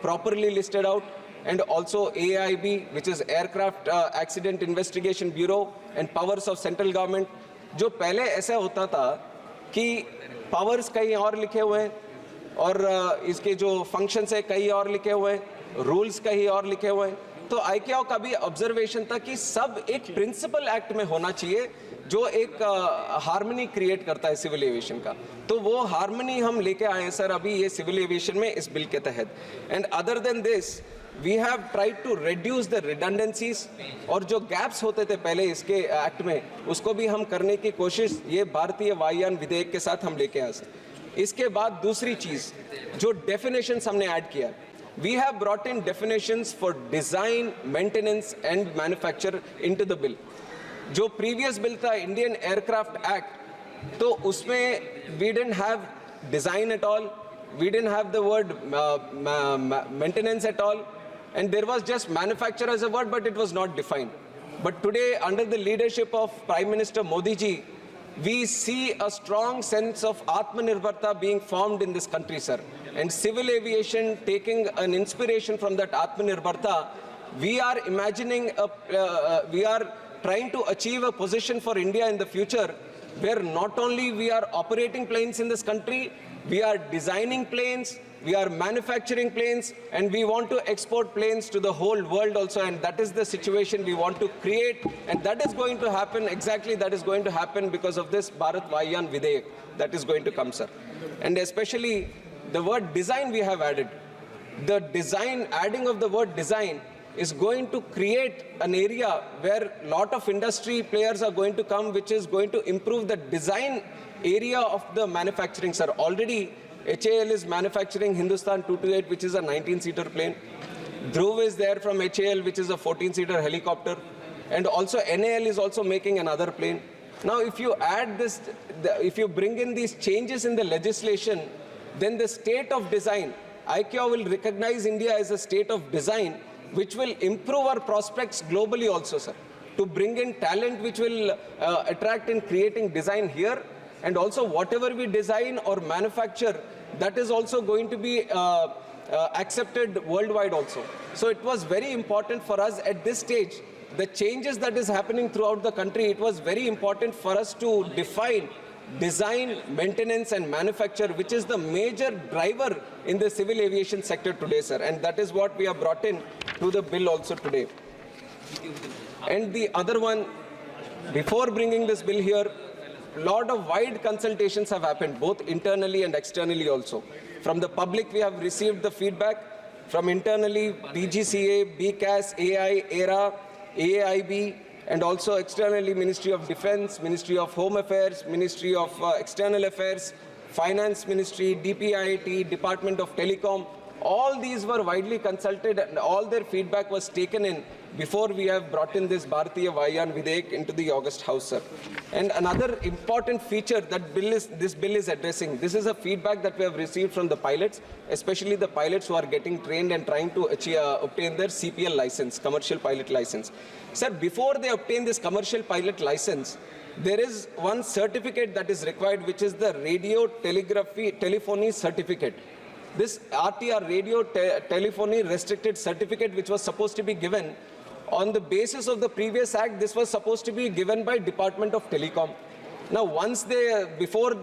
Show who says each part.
Speaker 1: properly listed out, and also AIB, which is Aircraft Accident Investigation Bureau, and powers of central government. जो पहले ऐसा होता था कि पावर्स कहीं और लिखे हुए हैं और इसके जो फंक्शंस है कहीं और लिखे हुए हैं, रूल्स कहीं और लिखे हुए हैं, तो आईकेओ का भी ऑब्जर्वेशन था कि सब एक प्रिंसिपल एक्ट में होना चाहिए जो एक हार्मनी क्रिएट करता है सिविल एविएशन का। तो वो हार्मनी हम लेके आए हैं सर अभी ये सिविल एविएशन में इस बिल के तहत। And other than this we have tried to reduce the redundancies, और जो गैप्स होते थे पहले इसके एक्ट में उसको भी हम करने की कोशिश ये भारतीय वायुयान विधेयक के साथ हम लेके आए सर। इसके बाद दूसरी चीज़ जो डेफिनेशंस हमने ऐड किया, we have brought in definitions for design, maintenance and manufacture into the bill. जो previous bill था Indian Aircraft Act, तो उसमें we didn't have design at all, we didn't have the word maintenance at all, and there was just manufacture as a word, but it was not defined. But today, under the leadership of Prime Minister Modi ji, we see a strong sense of Atmanirbharta being formed in this country, sir. And civil aviation taking an inspiration from that Atmanirbharta, we are imagining, we are trying to achieve a position for India in the future where not only we are operating planes in this country, we are designing planes, we are manufacturing planes, and we want to export planes to the whole world also, and that is the situation we want to create, and that is going to happen, exactly that is going to happen because of this Bharat Vayan Videyak that is going to come, sir. And especially the word design we have added. The design, adding of the word design is going to create an area where a lot of industry players are going to come, which is going to improve the design area of the manufacturing, sir. Already HAL is manufacturing Hindustan 228, which is a 19-seater plane. Dhruv is there from HAL, which is a 14-seater helicopter. And also NAL is also making another plane. Now, if you add this, if you bring in these changes in the legislation, then the state of design, ICAO will recognize India as a state of design, which will improve our prospects globally also, sir. To bring in talent which will attract in creating design here, and also whatever we design or manufacture, that is also going to be accepted worldwide also. So it was very important for us at this stage, the changes that is happening throughout the country, it was very important for us to define design, maintenance and manufacture, which is the major driver in the civil aviation sector today, sir. And that is what we have brought in to the bill also today. And the other one, before bringing this bill here, a lot of wide consultations have happened, both internally and externally also. From the public, we have received the feedback. From internally, DGCA, BCAS, AI, AERA, AIB, and also externally, Ministry of Defense, Ministry of Home Affairs, Ministry of External Affairs, Finance Ministry, DPIIT, Department of Telecom. All these were widely consulted and all their feedback was taken in before we have brought in this Bharatiya Vayan Videyak into the August House, sir. And another important feature that this bill is addressing, this is a feedback that we have received from the pilots, especially the pilots who are getting trained and trying to obtain their CPL license, commercial pilot license. Sir, before they obtain this commercial pilot license, there is one certificate that is required, which is the radio telephony certificate. This RTR, radio telephony restricted certificate, which was supposed to be given on the basis of the previous act, this was supposed to be given by Department of Telecom. Now, once they, before